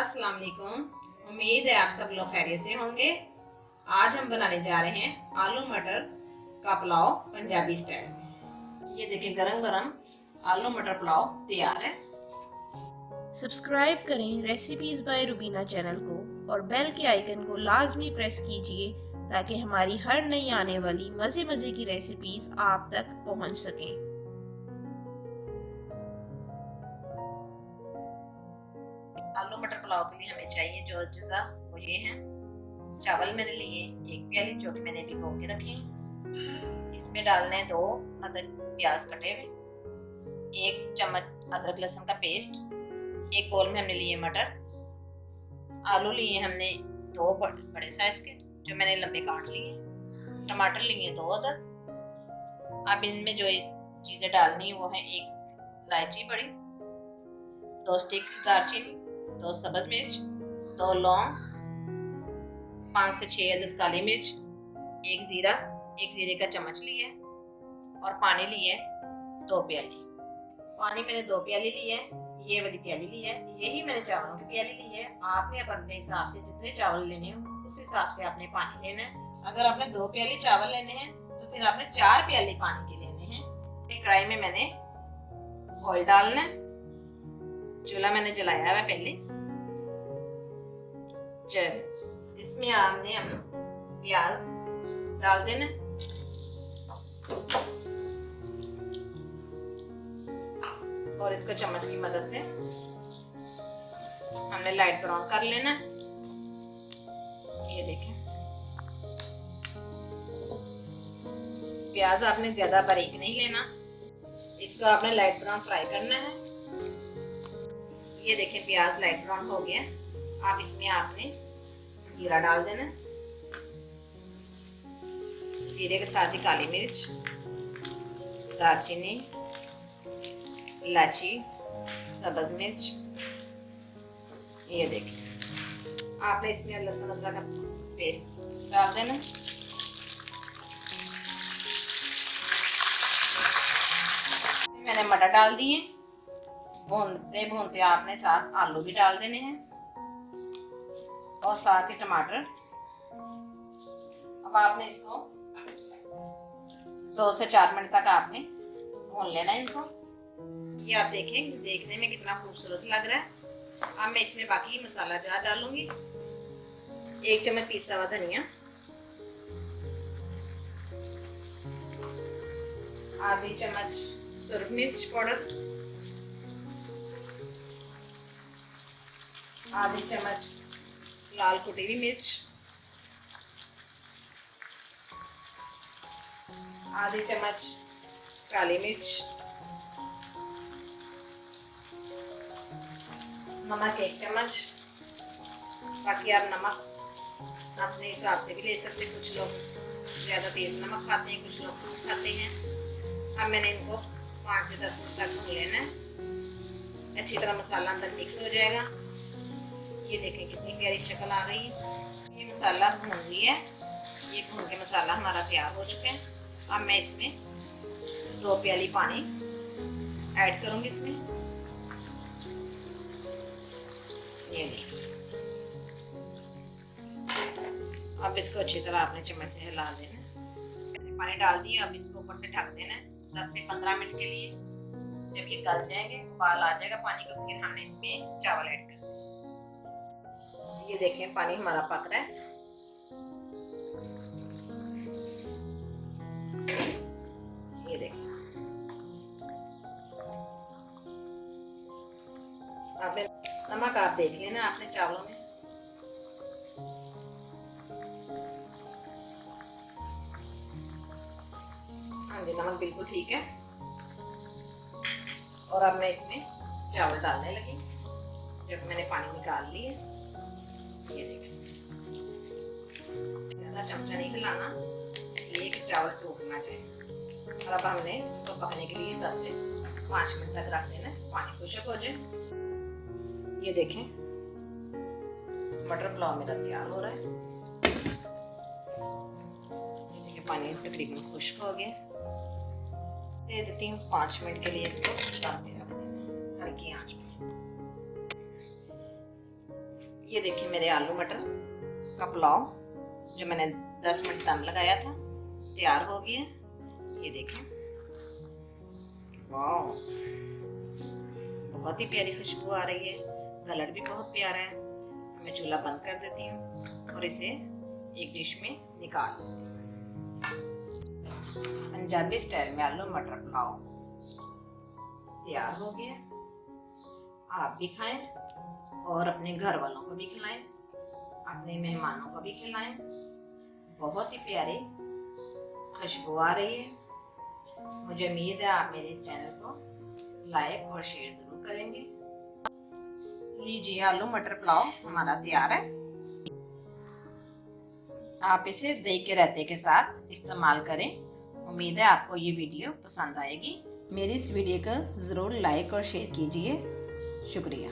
अस्सलाम वालेकुम। उम्मीद है आप सब लोग खैरियत से होंगे। आज हम बनाने जा रहे हैं आलू मटर का पुलाव पंजाबी स्टाइल में। ये देखिए गरम गरम आलू मटर पुलाव तैयार है। सब्सक्राइब करें रेसिपीज बाय रुबीना चैनल को और बेल के आइकन को लाजमी प्रेस कीजिए ताकि हमारी हर नई आने वाली मज़े मज़े की रेसिपीज आप तक पहुंच सकें। आलू मटर पुलाव के लिए हमें चाहिए जो अज्जा वो ये हैं। चावल मैंने लिए 1 प्याली जो कि मैंने भिगो के रखे। इसमें डालने 2 अदरक प्याज कटे हुए, 1 चम्मच अदरक लहसुन का पेस्ट, 1 बोल में हमने लिए मटर। आलू लिए हमने 2 बड़े साइज के जो मैंने लंबे काट लिए। टमाटर लिए 2 अदद। अब इनमें जो चीज़ें डालनी है वो है 1 इलायची बड़ी, 2 स्टिक दालचीनी, 2 सब्ज मिर्च, 2 लौंग, 5 से 6 अदद काली मिर्च, 1 जीरा, 1 जीरे का चम्मच लिया और पानी लिए 2 प्याली। पानी मैंने 2 प्याली ली है, ये वाली प्याली ली है। यही मैंने चावलों की प्याली ली है। आपने अपने हिसाब से जितने चावल लेने हो उस हिसाब से आपने पानी लेना है। अगर आपने 2 प्याली चावल लेने हैं तो फिर आपने 4 प्याली पानी के लेने हैं। एक कढ़ाई में मैंने ऑयल डालना है। चूल्हा मैंने जलाया हुआ पहले। इसमें हमने प्याज डाल देना और इसको चम्मच की मदद से हमने लाइट ब्राउन कर लेना। ये देखें, प्याज आपने ज्यादा बारीक नहीं लेना, इसको आपने लाइट ब्राउन फ्राई करना है। ये देखें प्याज लाइट ब्राउन हो गया। अब इसमें आपने जीरा डाल देना, जीरे के साथ ही काली मिर्च, दालचीनी, इलायची, सब्ज मिर्च। ये देखिए आपने इसमें लहसुन अदरक का पेस्ट डाल देना। मैंने मटर डाल दिए। भूनते भूनते आपने साथ आलू भी डाल देने हैं और साथ ही टमाटर। अब आपने इसको 2 से 4 मिनट तक आपने भून लेना है इनको। ये आप देखें देखने में कितना खूबसूरत लग रहा है। अब मैं इसमें बाकी मसाला जार डालूंगी। 1 चम्मच पिसा हुआ धनिया, आधी चम्मच सुरख मिर्च पाउडर, आधी चम्मच लाल कुटी हुई मिर्च, आधी चम्मच काली मिर्च, नमक 1 चम्मच। बाकी आप नमक अपने हिसाब से भी ले सकते। कुछ लोग ज़्यादा तेज नमक खाते हैं, कुछ लोग कम खाते हैं। अब मैंने इनको 5 से 10 मिनट तक भून लेना है। अच्छी तरह मसाला अंदर मिक्स हो जाएगा। ये देखें कितनी प्यारी शक्ल आ गई है। ये मसाला भून लिया है। ये भून के मसाला हमारा तैयार हो चुका है। अब मैं इसमें 2 प्याली पानी ऐड करूँगी इसमें। ये देखिए, अब इसको अच्छी तरह आपने चम्मच से हिला देना। पानी डाल दिया। अब इसको ऊपर से ढक देना है 10 से 15 मिनट के लिए। जब ये गल जाएंगे, उबाल आ जाएगा पानी का, फिर हमने इसमें चावल ऐड करना है। ये देखें पानी हमारा पक रहा है। ये देखें, आपने नमक आप देख लेना आपने चावलों में। हाँ जी, नमक बिल्कुल ठीक है। और अब मैं इसमें चावल डालने लगी जब मैंने पानी निकाल लिया। ये देखें, ज़्यादा चमचा नहीं हिलाना इसलिए कि चावल टूट ना जाए। और अब हमने तो पकने के लिए 10 से 5 मिनट तक रख देना, पानी खुश्क हो जाए। ये देखें मटर पुलाव मेरा तैयार हो रहा है। ये देखिए पानी तकरीबन खुश्क हो गया। दे देती हूँ 5 मिनट के लिए इसको दम पे रख देना हल्की आंच पे। ये देखिए मेरे आलू मटर का पुलाव जो मैंने 10 मिनट दम लगाया था तैयार हो गया। ये देखें, वाह, बहुत ही प्यारी खुशबू आ रही है, कलर भी बहुत प्यारा है। मैं चूल्हा बंद कर देती हूँ और इसे एक डिश में निकाल लेती हूँ। पंजाबी स्टाइल में आलू मटर पुलाव तैयार हो गया। आप भी खाएं और अपने घर वालों को भी खिलाएं, अपने मेहमानों को भी खिलाएं। बहुत ही प्यारी खुशबू आ रही है। मुझे उम्मीद है आप मेरे इस चैनल को लाइक और शेयर ज़रूर करेंगे। लीजिए, आलू मटर पुलाव हमारा तैयार है। आप इसे दही के रायते के साथ इस्तेमाल करें। उम्मीद है आपको ये वीडियो पसंद आएगी। मेरी इस वीडियो को ज़रूर लाइक और शेयर कीजिए। शुक्रिया।